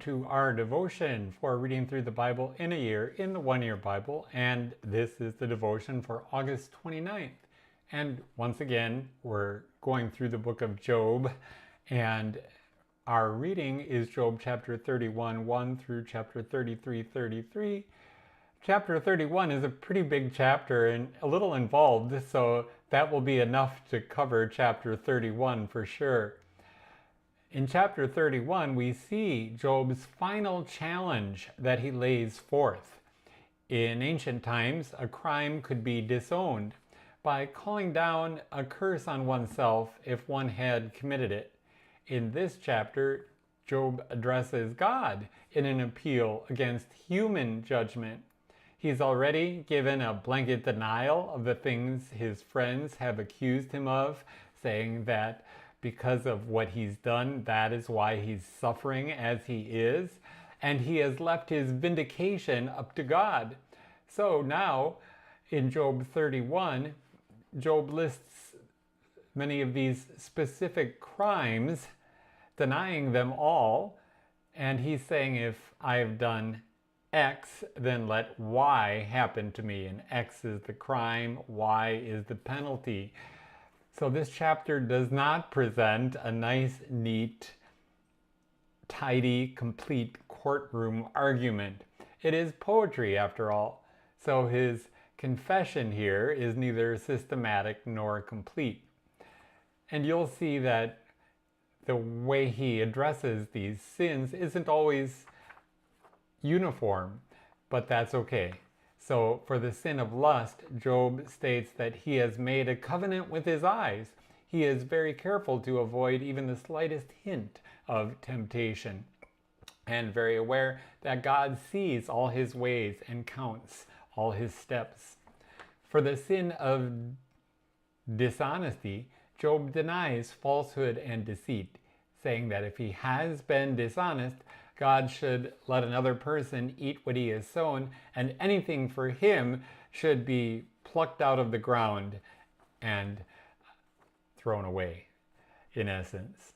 to our devotion for reading through the Bible in a year in the One Year Bible, and this is the devotion for August 29th. And once again, we're going through the book of Job, and our reading is Job chapter 31, 1 through chapter 33, 33. Chapter 31 is a pretty big chapter and a little involved, so that will be enough to cover chapter 31 for sure. In chapter 31, we see Job's final challenge that he lays forth. In ancient times, a crime could be disowned by calling down a curse on oneself if one had committed it. In this chapter, Job addresses God in an appeal against human judgment. He's already given a blanket denial of the things his friends have accused him of, saying that because of what he's done, that is why he's suffering as he is, and he has left his vindication up to God. So now, in Job 31, Job lists many of these specific crimes, denying them all, and he's saying, if I have done X, then let Y happen to me. And X is the crime, Y is the penalty. So this chapter does not present a nice, neat, tidy, complete courtroom argument. It is poetry, after all. So his confession here is neither systematic nor complete. And you'll see that the way he addresses these sins isn't always uniform, but that's okay. So for the sin of lust, Job states that he has made a covenant with his eyes. He is very careful to avoid even the slightest hint of temptation, and very aware that God sees all his ways and counts all his steps. For the sin of dishonesty, Job denies falsehood and deceit, saying that if he has been dishonest, God should let another person eat what he has sown, and anything for him should be plucked out of the ground and thrown away, in essence.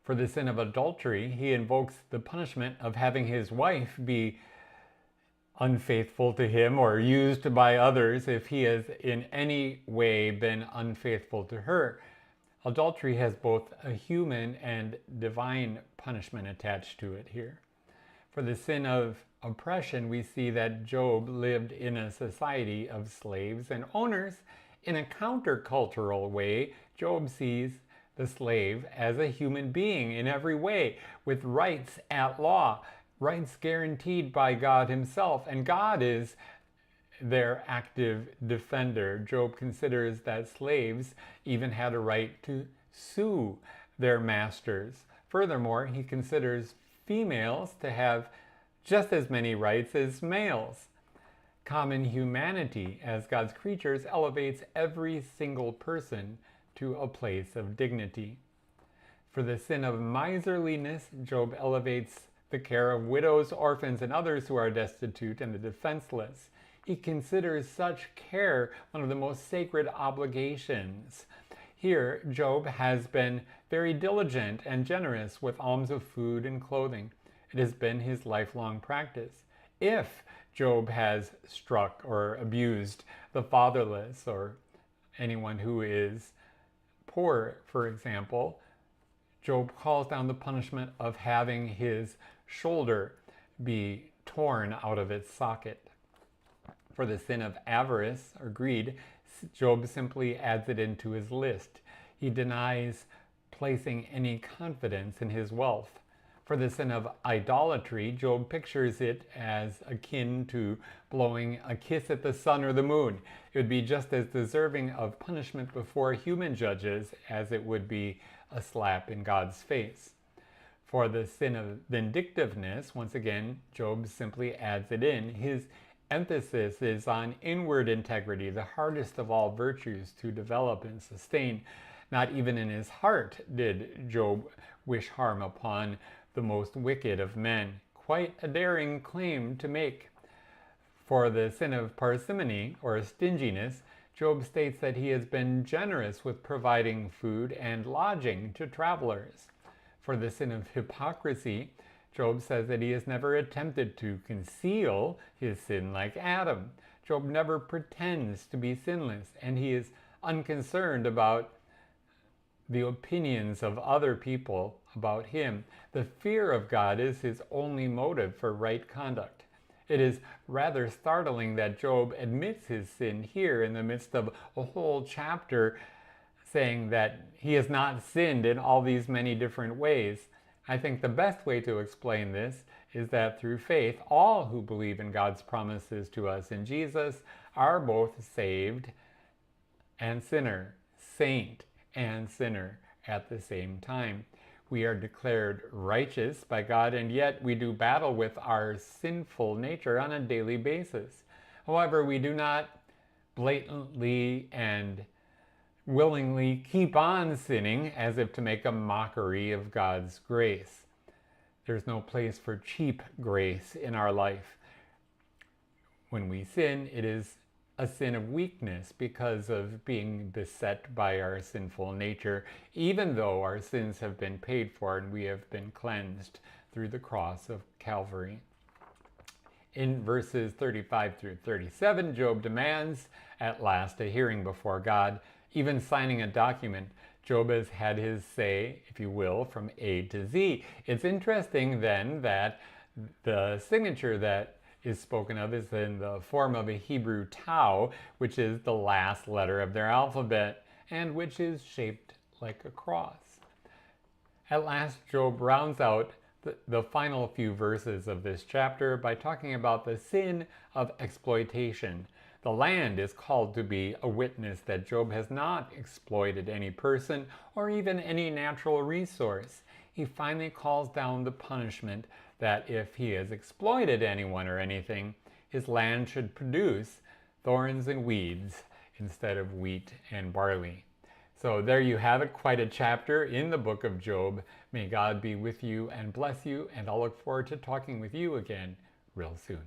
For the sin of adultery, he invokes the punishment of having his wife be unfaithful to him or used by others if he has in any way been unfaithful to her. Adultery has both a human and divine punishment attached to it here. For the sin of oppression, we see that Job lived in a society of slaves and owners. In a countercultural way, Job sees the slave as a human being in every way, with rights at law, rights guaranteed by God himself, and God is their active defender. Job considers that slaves even had a right to sue their masters. Furthermore, he considers females to have just as many rights as males. Common humanity as God's creatures elevates every single person to a place of dignity. For the sin of miserliness, Job elevates the care of widows, orphans, and others who are destitute and the defenseless. He considers such care one of the most sacred obligations. Here, Job has been very diligent and generous with alms of food and clothing. It has been his lifelong practice. If Job has struck or abused the fatherless or anyone who is poor, for example, Job calls down the punishment of having his shoulder be torn out of its socket. For the sin of avarice or greed, Job simply adds it into his list. He denies placing any confidence in his wealth. For the sin of idolatry, Job pictures it as akin to blowing a kiss at the sun or the moon. It would be just as deserving of punishment before human judges as it would be a slap in God's face. For the sin of vindictiveness, once again, Job simply adds it in. His emphasis is on inward integrity, the hardest of all virtues to develop and sustain. Not even in his heart did Job wish harm upon the most wicked of men. Quite a daring claim to make. For the sin of parsimony or stinginess, Job states that he has been generous with providing food and lodging to travelers. For the sin of hypocrisy, Job says that he has never attempted to conceal his sin like Adam. Job never pretends to be sinless, and he is unconcerned about the opinions of other people about him. The fear of God is his only motive for right conduct. It is rather startling that Job admits his sin here in the midst of a whole chapter saying that he has not sinned in all these many different ways. I think the best way to explain this is that through faith, all who believe in God's promises to us in Jesus are both saved and sinner, saint and sinner at the same time. We are declared righteous by God, and yet we do battle with our sinful nature on a daily basis. However, we do not blatantly and willingly keep on sinning as if to make a mockery of God's grace. There's no place for cheap grace in our life. When we sin, it is a sin of weakness because of being beset by our sinful nature, even though our sins have been paid for and we have been cleansed through the cross of Calvary. In verses 35 through 37, Job demands at last a hearing before God, even signing a document. Job has had his say, if you will, from A to Z. It's interesting then that the signature that is spoken of is in the form of a Hebrew tau, which is the last letter of their alphabet, and which is shaped like a cross. At last, Job rounds out the final few verses of this chapter by talking about the sin of exploitation. The land is called to be a witness that Job has not exploited any person or even any natural resource. He finally calls down the punishment that if he has exploited anyone or anything, his land should produce thorns and weeds instead of wheat and barley. So there you have it, quite a chapter in the book of Job. May God be with you and bless you, and I'll look forward to talking with you again real soon.